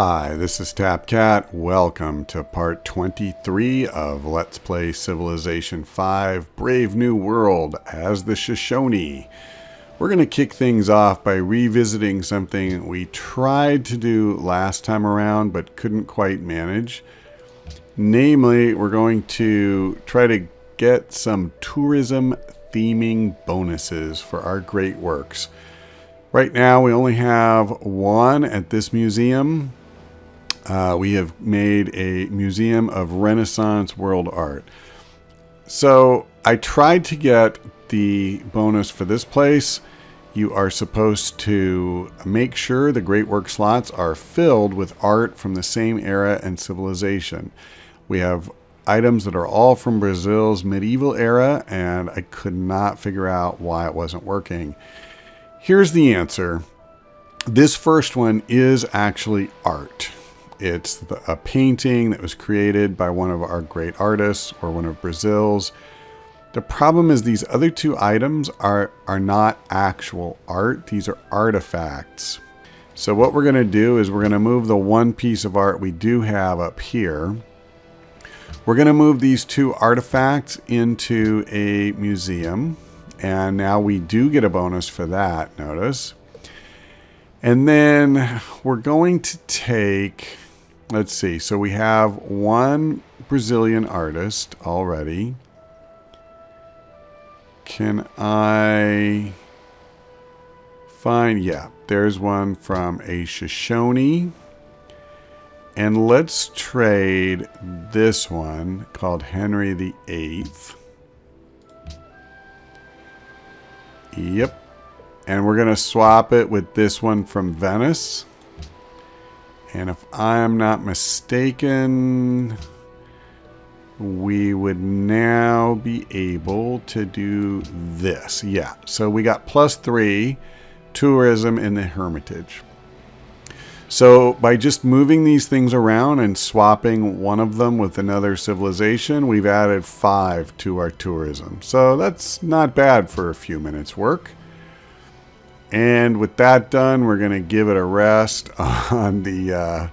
Hi, this is TapCat. Welcome to part 23 of Let's Play Civilization 5 Brave New World as the Shoshone. We're going to kick things off by revisiting something we tried to do last time around but couldn't quite manage. Namely, we're going to try to get some tourism theming bonuses for our great works. Right now we only have one at this museum. We have made a museum of Renaissance world art. So I tried to get the bonus for this place. You are supposed to make sure the great work slots are filled with art from the same era and civilization. We have items that are all from Brazil's medieval era, and I could not figure out why it wasn't working. Here's the answer. This first one is actually art. It's a painting that was created by one of our great artists, or one of Brazil's. The problem is these other two items are not actual art. These are artifacts. So what we're going to do is we're going to move the one piece of art we do have up here. We're going to move these two artifacts into a museum. And now we do get a bonus for that, notice. And then we're going to take... Let's see, so we have one Brazilian artist already. Can I find, yeah, there's one from a Shoshone. And let's trade this one called Henry VIII. Yep. And we're going to swap it with this one from Venice. And if I am not mistaken, we would now be able to do this. Yeah, so we got +3 tourism in the Hermitage. So by just moving these things around and swapping one of them with another civilization, we've added 5 to our tourism. So that's not bad for a few minutes work. And with that done, we're going to give it a rest on the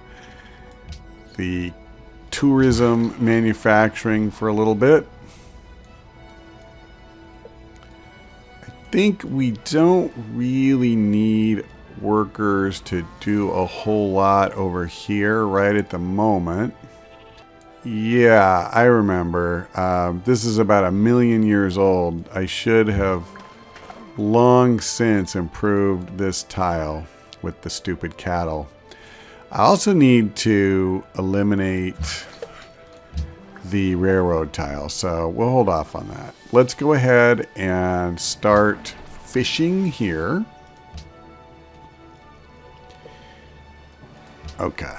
tourism manufacturing for a little bit. I think we don't really need workers to do a whole lot over here right at the moment. Yeah, I remember. This is about 1 million years old. I should have long since improved this tile with the stupid cattle. I also need to eliminate the railroad tile, so we'll hold off on that. Let's go ahead and start fishing here. Okay.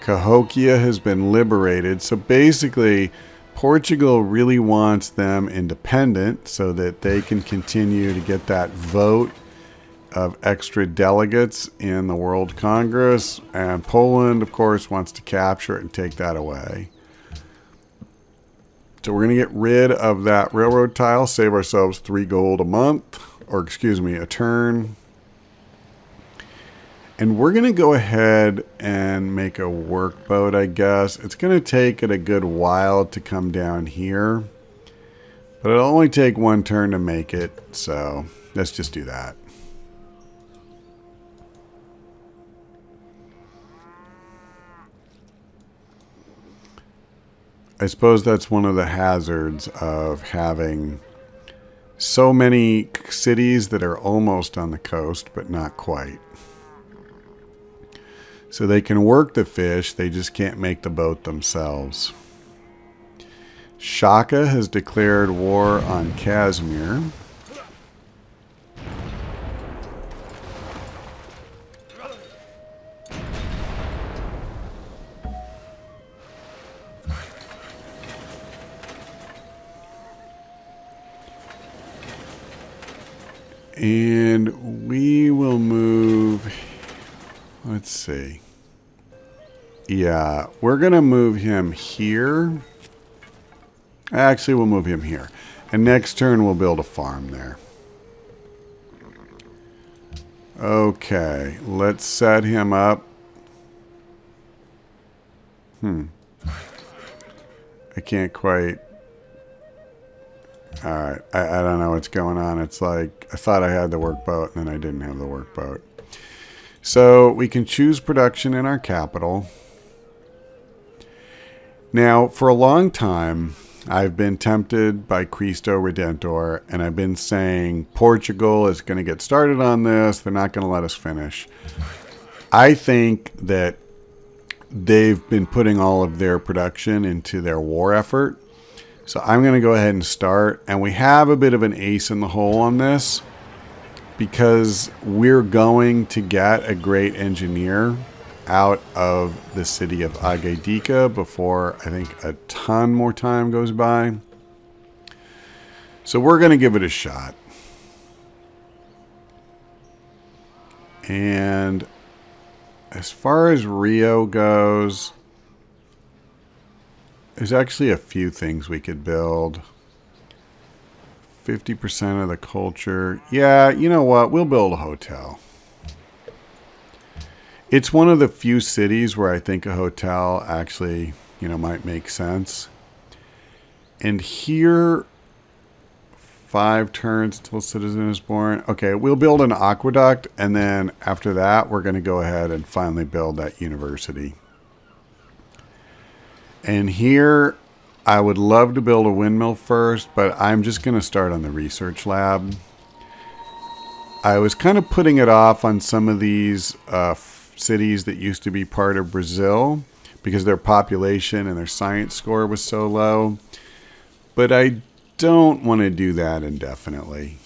Cahokia has been liberated, so basically Portugal really wants them independent so that they can continue to get that vote of extra delegates in the World Congress. And Poland, of course, wants to capture it and take that away. So we're going to get rid of that railroad tile, save ourselves 3 gold a month, or excuse me, a turn. And we're going to go ahead and make a workboat, I guess. It's going to take it a good while to come down here. But it'll only take 1 turn to make it. So let's just do that. I suppose that's one of the hazards of having so many cities that are almost on the coast, but not quite. So they can work the fish, they just can't make the boat themselves. Shaka has declared war on Kashmir. And we will move... Let's see. Yeah, we're going to move him here. Actually, we'll move him here. And next turn, we'll build a farm there. Okay, let's set him up. I can't quite. Alright, I don't know what's going on. It's like I thought I had the workboat and then I didn't have the workboat. So we can choose production in our capital. Now, for a long time, I've been tempted by Cristo Redentor, and I've been saying Portugal is going to get started on this. They're not going to let us finish. I think that they've been putting all of their production into their war effort. So I'm going to go ahead and start. And we have a bit of an ace in the hole on this because we're going to get a great engineer out of the city of Agadica before I think a ton more time goes by. So we're going to give it a shot. And as far as Rio goes, there's actually a few things we could build. 50% of the culture. Yeah, you know what? We'll build a hotel. It's one of the few cities where I think a hotel actually, might make sense. And here, 5 turns until a citizen is born. Okay, we'll build an aqueduct, and then after that, we're going to go ahead and finally build that university. And here, I would love to build a windmill first, but I'm just going to start on the research lab. I was kind of putting it off on some of these cities that used to be part of Brazil because their population and their science score was so low. But I don't want to do that indefinitely.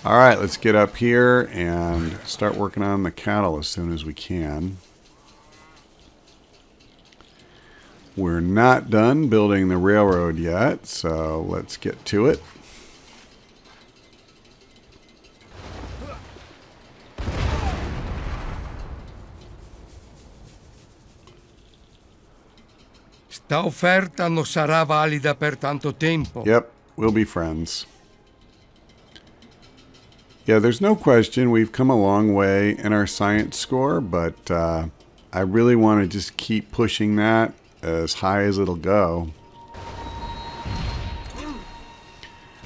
All right, let's get up here and start working on the cattle as soon as we can. We're not done building the railroad yet, so let's get to it. Sta offerta non sarà valida per tanto tempo. Yep, we'll be friends. Yeah, there's no question we've come a long way in our science score, but I really want to just keep pushing that as high as it'll go.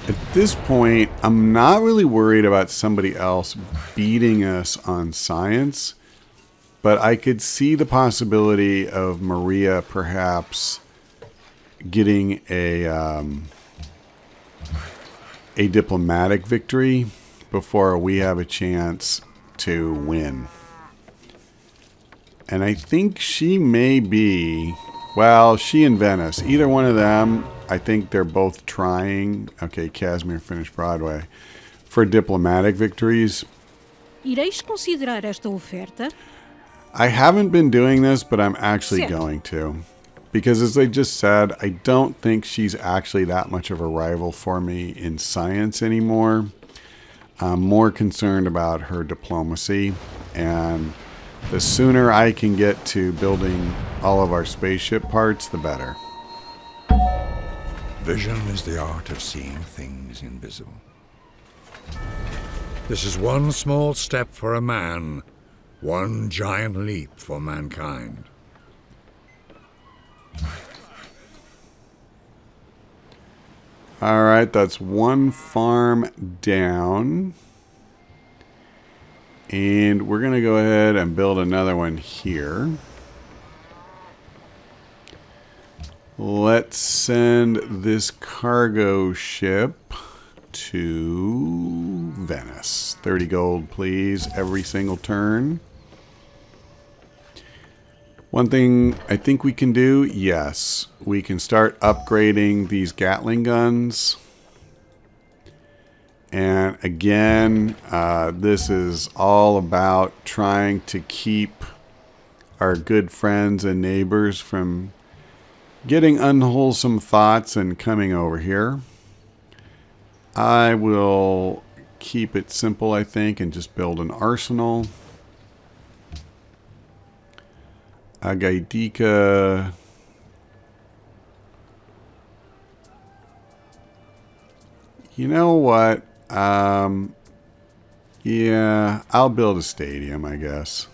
At this point, I'm not really worried about somebody else beating us on science, but I could see the possibility of Maria perhaps getting a diplomatic victory before we have a chance to win. And I think she may be, well, she and Venice, either one of them, I think they're both trying, okay, Casimir finished Broadway, for diplomatic victories. Ireis considerar esta oferta? I haven't been doing this, but I'm actually going to. Because as I just said, I don't think she's actually that much of a rival for me in science anymore. I'm more concerned about her diplomacy. And the sooner I can get to building all of our spaceship parts, the better. Vision is the art of seeing things invisible. This is one small step for a man, one giant leap for mankind. All right, that's one farm down. And we're going to go ahead and build another one here. Let's send this cargo ship to Venice. 30 gold, please, every single turn. One thing I think we can do, yes, we can start upgrading these Gatling guns. And again, this is all about trying to keep our good friends and neighbors from getting unwholesome thoughts and coming over here. I will keep it simple, I think, and just build an arsenal. Agaidica. You know what? Yeah, I'll build a stadium, I guess.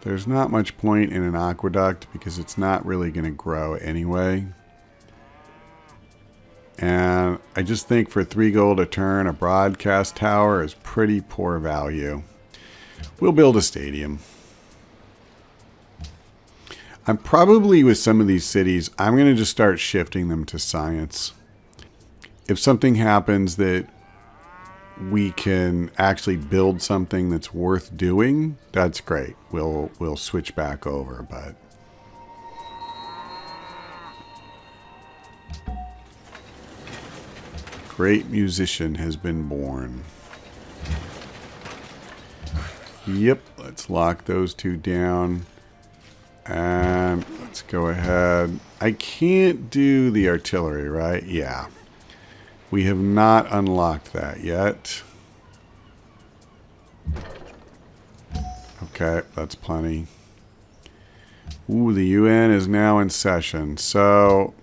There's not much point in an aqueduct because it's not really going to grow anyway. And I just think for 3 gold a turn, a broadcast tower is pretty poor value. We'll build a stadium. I'm probably, with some of these cities, I'm going to just start shifting them to science. If something happens that we can actually build something that's worth doing, that's great. We'll switch back over, but great musician has been born. Yep, let's lock those 2 down. And let's go ahead. I can't do the artillery, right? Yeah. We have not unlocked that yet. Okay, that's plenty. Ooh, the UN is now in session. So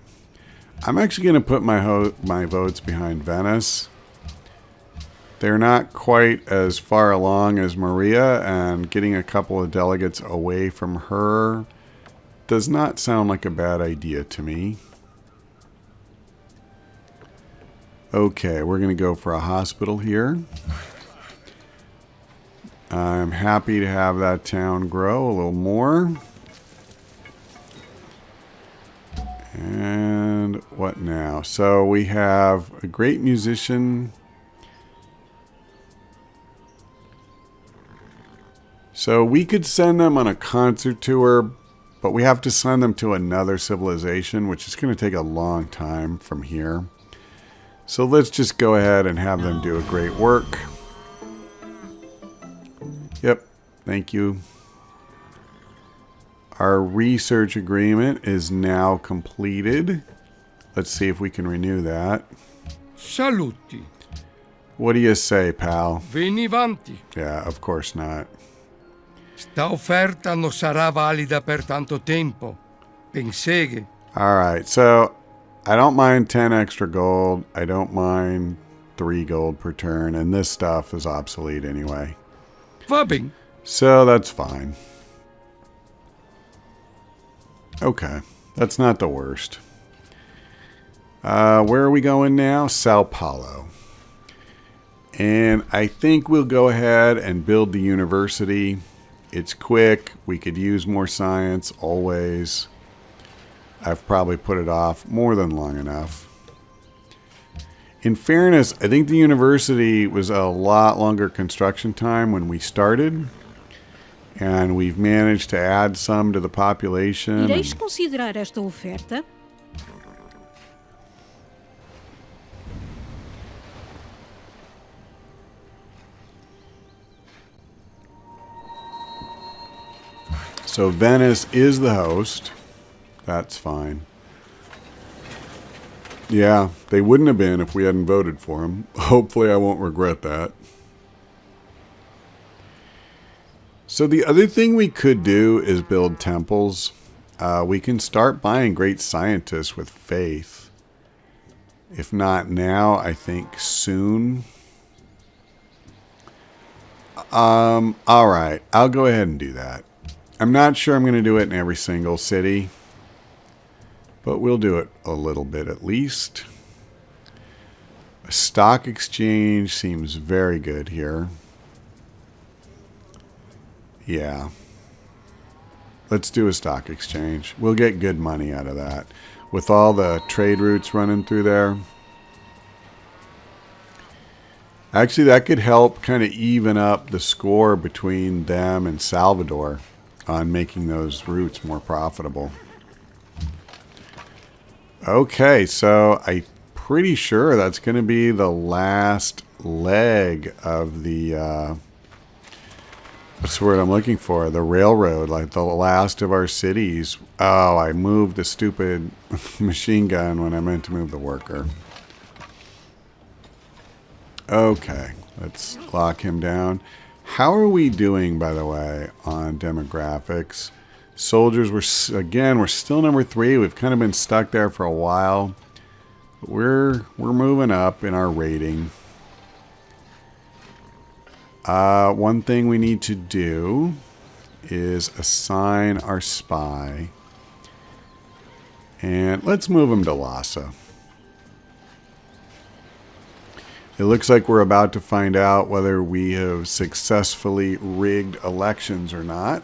I'm actually going to put my votes behind Venice. They're not quite as far along as Maria, and getting a couple of delegates away from her does not sound like a bad idea to me. Okay, we're going to go for a hospital here. I'm happy to have that town grow a little more. And what now? So we have a great musician. So we could send them on a concert tour, but we have to send them to another civilization, which is going to take a long time from here. So let's just go ahead and have them do a great work. Yep, thank you. Our research agreement is now completed. Let's see if we can renew that. Saluti. What do you say, pal? Veni vanti. Yeah, of course not. Sta offerta non sarà valida per tanto tempo. Penseghe. All right, so I don't mind 10 extra gold. I don't mind 3 gold per turn, and this stuff is obsolete anyway. Va bene. So that's fine. Okay, that's not the worst. Where are we going now? Sao Paulo. And I think we'll go ahead and build the university. It's quick. We could use more science always. I've probably put it off more than long enough. In fairness, I think the university was a lot longer construction time when we started. And we've managed to add some to the population. Ireis considerar esta oferta? So Venice is the host. That's fine. Yeah, they wouldn't have been if we hadn't voted for them. Hopefully I won't regret that. So the other thing we could do is build temples. We can start buying great scientists with faith. If not now, I think soon. All right, I'll go ahead and do that. I'm not sure I'm going to do it in every single city, but we'll do it a little bit at least. A stock exchange seems very good here. Yeah. Let's do a stock exchange. We'll get good money out of that. With all the trade routes running through there. Actually, that could help kind of even up the score between them and Salvador on making those routes more profitable. Okay, so I'm pretty sure that's going to be the last leg of the... what's the word I'm looking for? The railroad, like the last of our cities. Oh, I moved the stupid machine gun when I meant to move the worker. Okay, let's lock him down. How are we doing, by the way, on demographics? Soldiers, we're still number 3. We've kind of been stuck there for a while. But we're moving up in our rating. One thing we need to do is assign our spy. And let's move him to Lhasa. It looks like we're about to find out whether we have successfully rigged elections or not.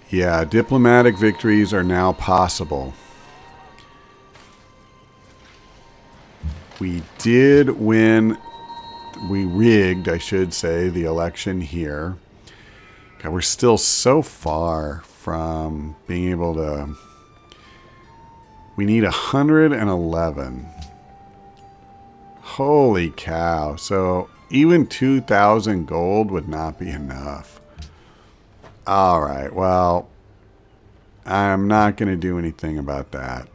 Yeah, diplomatic victories are now possible. We did win, we rigged, I should say, the election here. God, we're still so far from being able to... We need 111. Holy cow. So even 2,000 gold would not be enough. All right, well, I'm not going to do anything about that.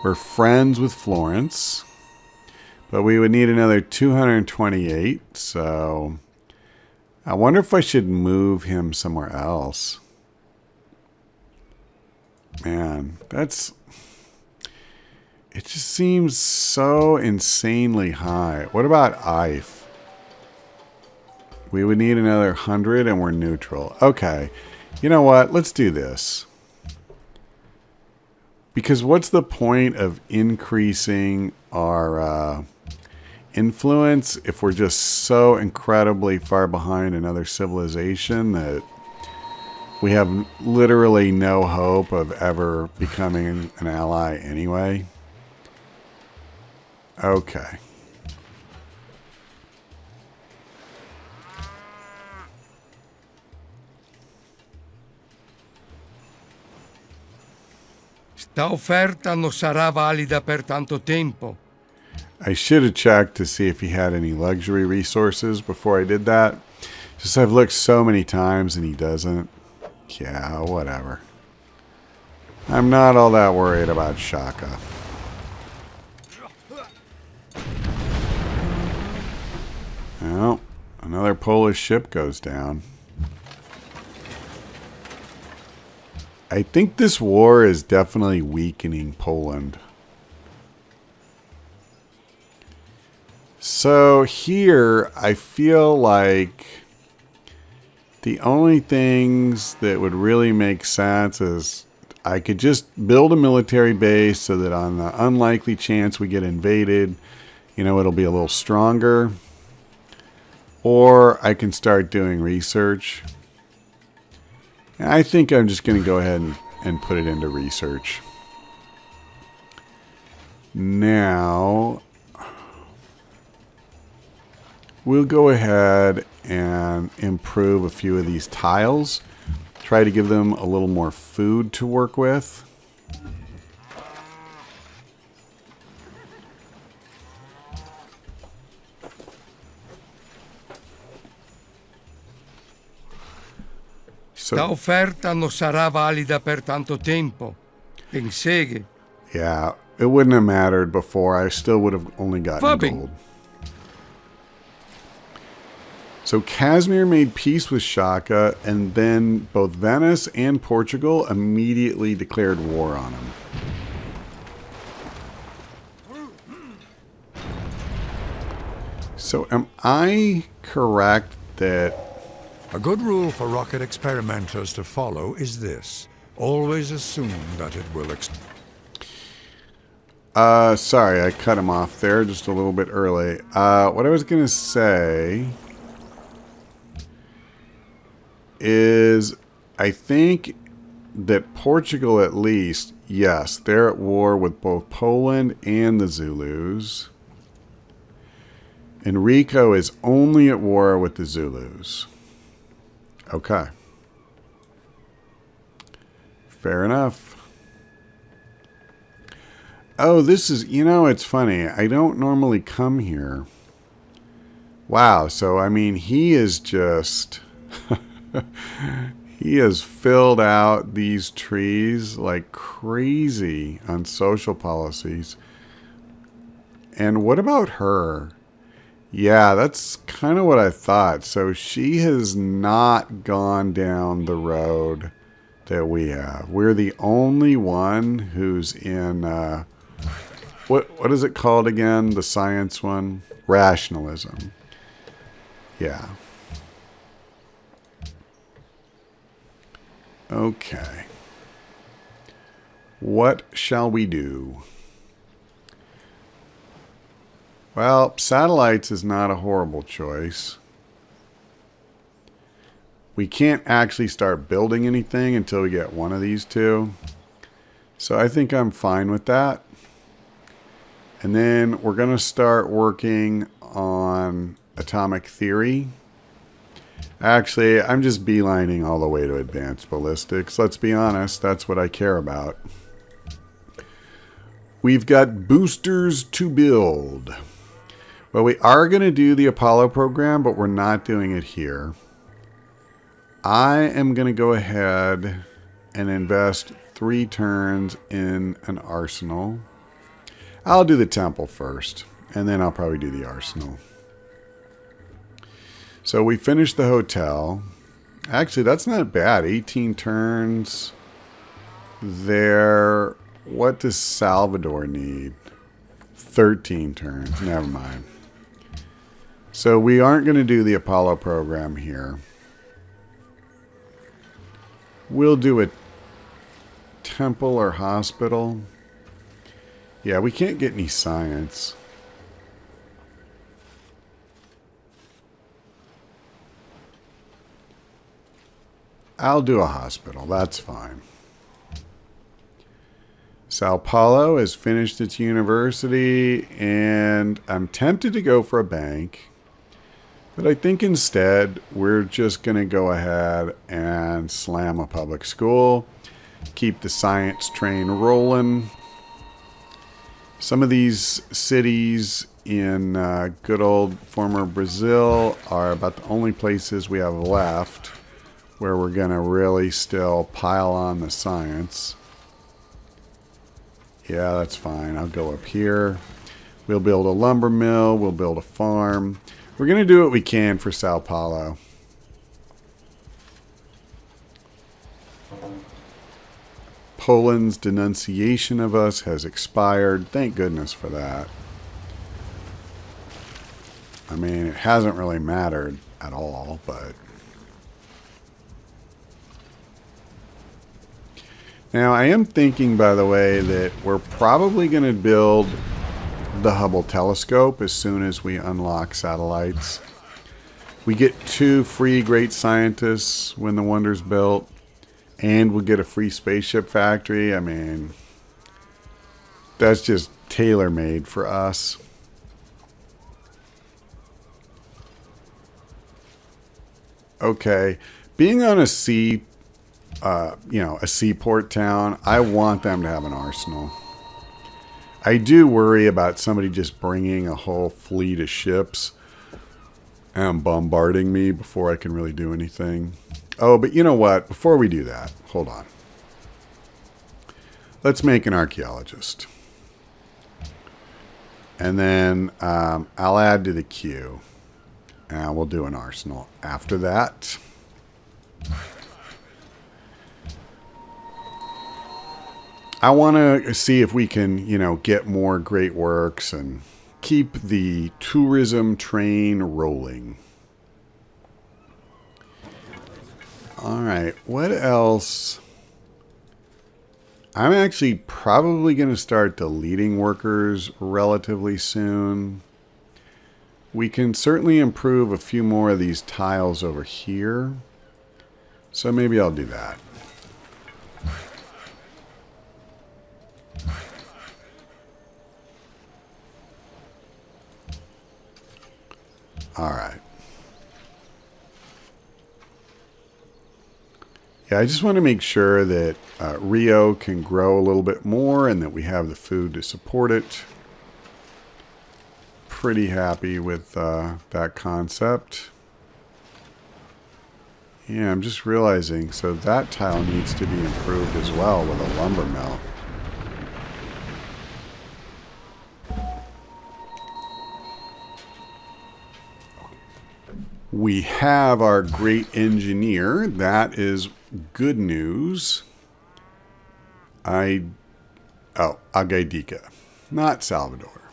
We're friends with Florence, but we would need another 228, so I wonder if I should move him somewhere else. Man, it just seems so insanely high. What about Ife? We would need another 100 and we're neutral. Okay. You know what? Let's do this. Because what's the point of increasing our influence if we're just so incredibly far behind another civilization that we have literally no hope of ever becoming an ally anyway? Okay. Sta offerta non sarà valida per tanto tempo. I should have checked to see if he had any luxury resources before I did that. Just I've looked so many times and he doesn't. Yeah, whatever. I'm not all that worried about Shaka. Well, another Polish ship goes down. I think this war is definitely weakening Poland. So here, I feel like the only things that would really make sense is I could just build a military base so that on the unlikely chance we get invaded, you know, it'll be a little stronger. Or I can start doing research. I think I'm just going to go ahead and put it into research. Now, we'll go ahead and improve a few of these tiles. Try to give them a little more food to work with. Sta offerta non sarà valida per tanto tempo. Penseghe. Yeah, it wouldn't have mattered before. I still would have only gotten gold. So Casimir made peace with Shaka, and then both Venice and Portugal immediately declared war on him. So am I correct that... A good rule for rocket experimenters to follow is this. Always assume that it will sorry, I cut him off there just a little bit early. What I was going to say is I think that Portugal, at least, yes, they're at war with both Poland and the Zulus. Enrico is only at war with the Zulus. Okay. Fair enough. Oh, this is, you know, it's funny. I don't normally come here. Wow. So, I mean, he is just, he has filled out these trees like crazy on social policies. And what about her? Yeah, that's kind of what I thought. So she has not gone down the road that we have. We're the only one who's in, what is it called again? The science one? Rationalism. Yeah. Okay. What shall we do? Well, satellites is not a horrible choice. We can't actually start building anything until we get one of these two. So I think I'm fine with that. And then we're going to start working on atomic theory. Actually, I'm just beelining all the way to advanced ballistics. Let's be honest, that's what I care about. We've got boosters to build. Well, we are going to do the Apollo program, but we're not doing it here. I am going to go ahead and invest 3 turns in an arsenal. I'll do the temple first, and then I'll probably do the arsenal. So we finished the hotel. Actually, that's not bad. 18 turns there. What does Salvador need? 13 turns. Never mind. So we aren't going to do the Apollo program here. We'll do a temple or hospital. Yeah, we can't get any science. I'll do a hospital. That's fine. Sao Paulo has finished its university, and I'm tempted to go for a bank. But I think instead, we're just going to go ahead and slam a public school. Keep the science train rolling. Some of these cities in good old former Brazil are about the only places we have left where we're going to really still pile on the science. Yeah, that's fine. I'll go up here. We'll build a lumber mill. We'll build a farm. We're going to do what we can for Sao Paulo. Poland's denunciation of us has expired. Thank goodness for that. I mean, it hasn't really mattered at all, but... Now, I am thinking, by the way, that we're probably going to build the Hubble telescope as soon as we unlock satellites. We get 2 free great scientists when the Wonder's built, and we'll get a free spaceship factory. I mean, that's just tailor-made for us. Okay, being on a sea, a seaport town, I want them to have an arsenal. I do worry about somebody just bringing a whole fleet of ships and bombarding me before I can really do anything. Oh, but you know what? Before we do that, hold on. Let's make an archaeologist. And then I'll add to the queue. And we'll do an arsenal after that. I want to see if we can, get more great works and keep the tourism train rolling. All right, what else? I'm actually probably going to start deleting workers relatively soon. We can certainly improve a few more of these tiles over here. So maybe I'll do that. All right. Yeah, I just want to make sure that Rio can grow a little bit more and that we have the food to support it. Pretty happy with that concept. Yeah, I'm just realizing, so that tile needs to be improved as well with a lumber mill. We have our great engineer. That is good news. Agaidika, not Salvador.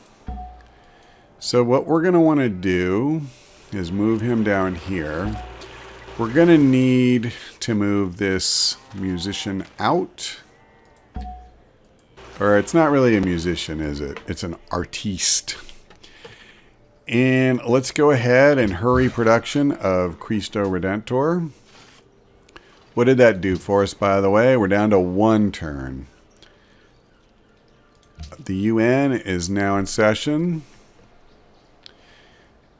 So what we're going to want to do is move him down here. We're going to need to move this musician out. Or it's not really a musician, is it? It's an artiste. And let's go ahead and hurry production of Cristo Redentor. What did that do for us, by the way? We're down to 1 turn. The UN is now in session.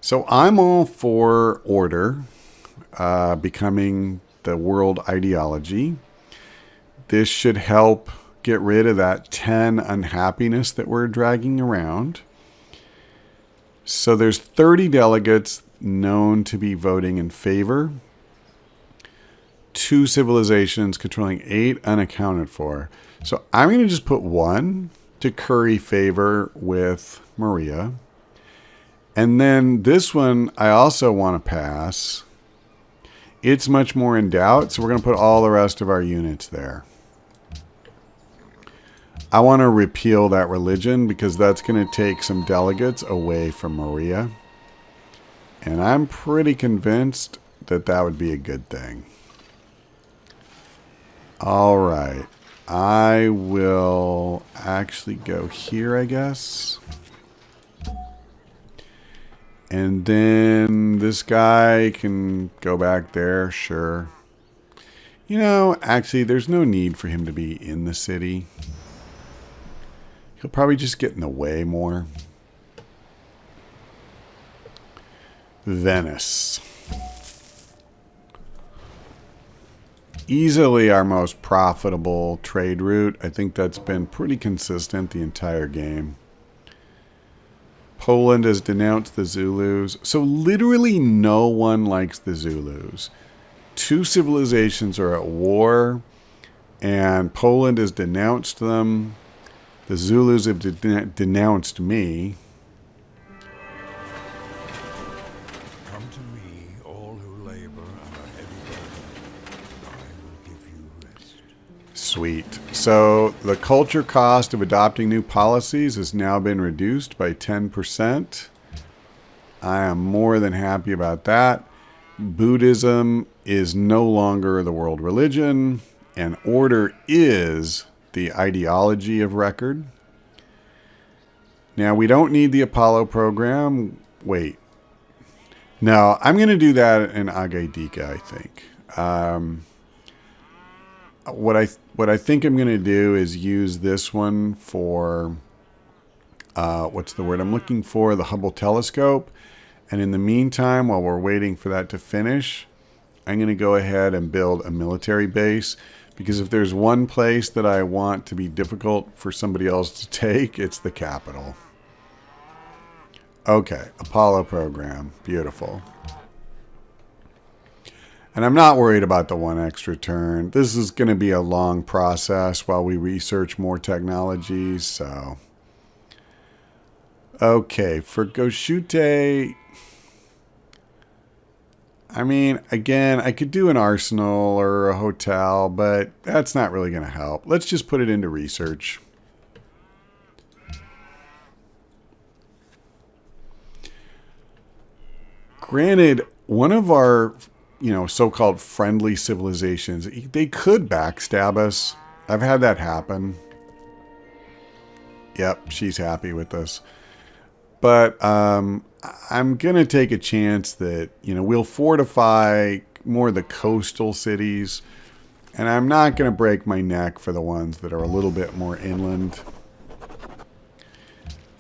So I'm all for order becoming the world ideology. This should help get rid of that 10 unhappiness that we're dragging around. So there's 30 delegates known to be voting in favor. 2 civilizations controlling 8 unaccounted for. So I'm going to just put 1 to curry favor with Maria. And then this one I also want to pass. It's much more in doubt, so we're going to put all the rest of our units there. I want to repeal that religion because that's going to take some delegates away from Maria. And I'm pretty convinced that that would be a good thing. All right. I will actually go here, I guess. And then this guy can go back there, sure. You know, actually, there's no need for him to be in the city. He'll probably just get in the way more. Venice. Easily our most profitable trade route. I think that's been pretty consistent the entire game. Poland has denounced the Zulus. So literally no one likes the Zulus. 2 civilizations are at war, and Poland has denounced them. The Zulus have denounced me. Come to me, all who labor and are heavy burdened. I will give you rest. Sweet. So the culture cost of adopting new policies has now been reduced by 10%. I am more than happy about that. Buddhism is no longer the world religion, and order is the ideology of record. Now, we don't need the Apollo program. Wait. No, I'm going to do that in Agaidika, I think. What I think I'm going to do is use this one for, what's the word I'm looking for? The Hubble telescope. And in the meantime, while we're waiting for that to finish, I'm going to go ahead and build a military base. Because if there's one place that I want to be difficult for somebody else to take, it's the capital. Okay, Apollo program. Beautiful. And I'm not worried about the 1 extra turn. This is going to be a long process while we research more technologies, so. Okay, for Goshute, I mean, again, I could do an arsenal or a hotel, but that's not really going to help. Let's just put it into research. Granted, one of our, so-called friendly civilizations, they could backstab us. I've had that happen. Yep, she's happy with us. But I'm going to take a chance that, we'll fortify more of the coastal cities. And I'm not going to break my neck for the ones that are a little bit more inland.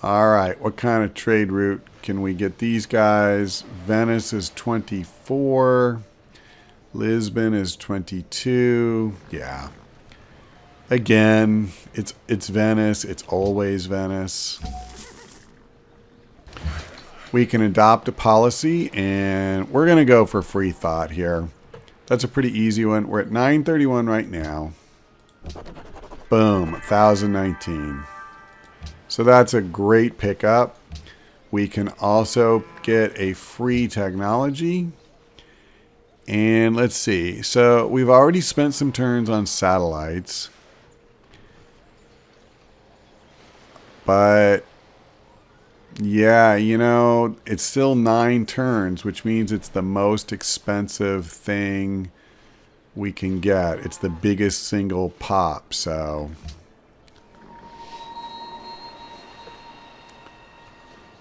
All right, what kind of trade route can we get these guys? Venice is 24. Lisbon is 22. Yeah. Again, it's Venice. It's always Venice. We can adopt a policy, and we're going to go for free thought here. That's a pretty easy one. We're at 931 right now. Boom, 1019. So that's a great pickup. We can also get a free technology. And let's see. So we've already spent some turns on satellites. But yeah, you know, it's still 9 turns, which means it's the most expensive thing we can get. It's the biggest single pop, so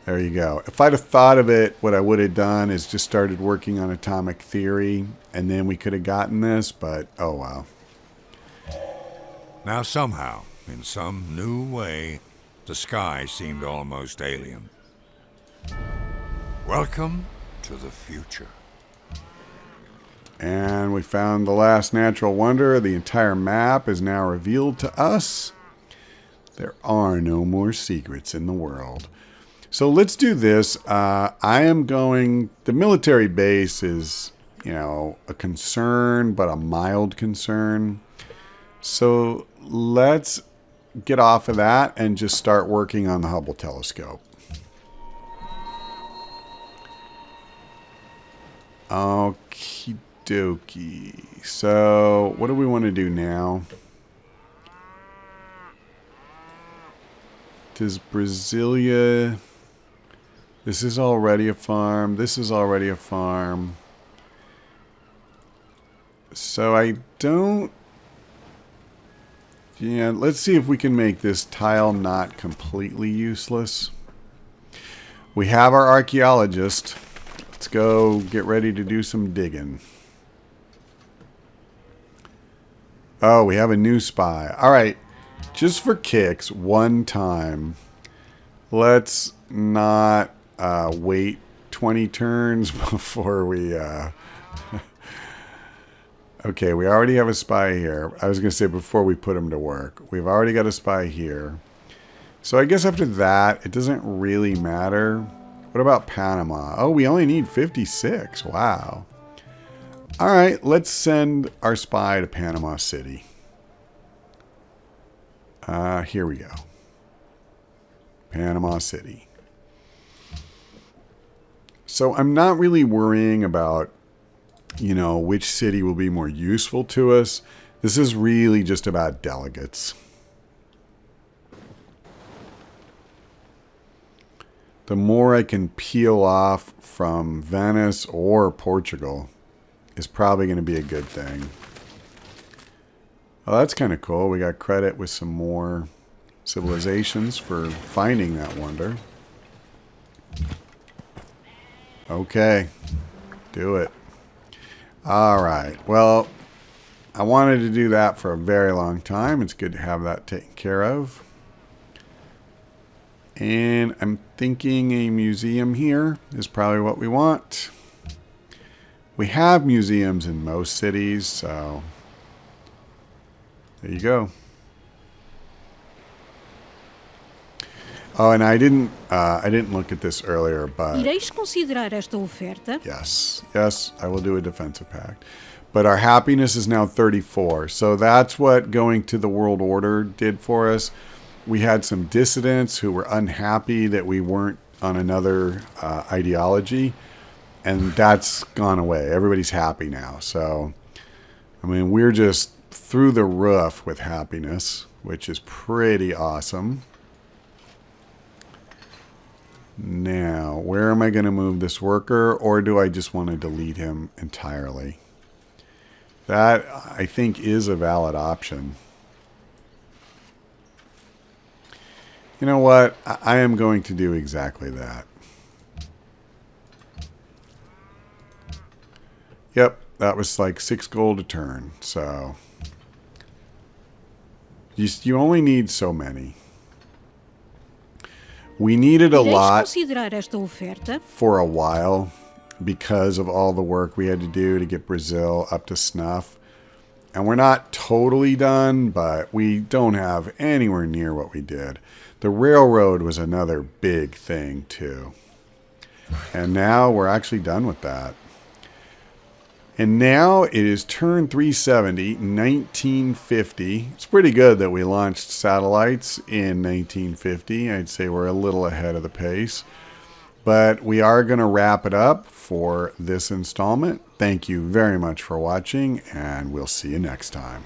there you go. If I'd have thought of it, what I would have done is just started working on atomic theory, and then we could have gotten this, but oh well. Now somehow, in some new way, the sky seemed almost alien. Welcome to the future. And we found the last natural wonder. The entire map is now revealed to us. There are no more secrets in the world. So let's do this. I am going... The military base is, you know, a concern, but a mild concern. So let's get off of that and just start working on the Hubble telescope. Okie dokie. So what do we want to do now? Does Brasilia... This is already a farm. This is already a farm. So I don't... Yeah, let's see if we can make this tile not completely useless. We have our archaeologist. Let's go get ready to do some digging. Oh, we have a new spy. All right, just for kicks, one time. Let's not wait 20 turns before we... Okay, we already have a spy here. I was going to say before we put him to work. We've already got a spy here. So I guess after that, it doesn't really matter. What about Panama? Oh, we only need 56. Wow. All right, let's send our spy to Panama City. Here we go. Panama City. So I'm not really worrying about, you know, which city will be more useful to us. This is really just about delegates. The more I can peel off from Venice or Portugal is probably going to be a good thing. Well, that's kind of cool. We got credit with some more civilizations for finding that wonder. Okay, do it. All right. Well, I wanted to do that for a very long time. It's good to have that taken care of. And I'm thinking a museum here is probably what we want. We have museums in most cities, so there you go. Oh, and I didn't look at this earlier, but Ireis considerar esta oferta? yes, I will do a defensive pact. But our happiness is now 34, so that's what going to the world order did for us. We had some dissidents who were unhappy that we weren't on another ideology, and that's gone away. Everybody's happy now. So, I mean, we're just through the roof with happiness, which is pretty awesome. Now, where am I going to move this worker, or do I just want to delete him entirely? That, I think, is a valid option. You know what? I am going to do exactly that. Yep, that was like 6 gold a turn, so... You only need so many. We needed a lot considerar esta oferta? for a while because of all the work we had to do to get Brazil up to snuff. And we're not totally done, but we don't have anywhere near what we did. The railroad was another big thing, too. And now we're actually done with that. And now it is turn 370, 1950. It's pretty good that we launched satellites in 1950. I'd say we're a little ahead of the pace. But we are going to wrap it up for this installment. Thank you very much for watching, and we'll see you next time.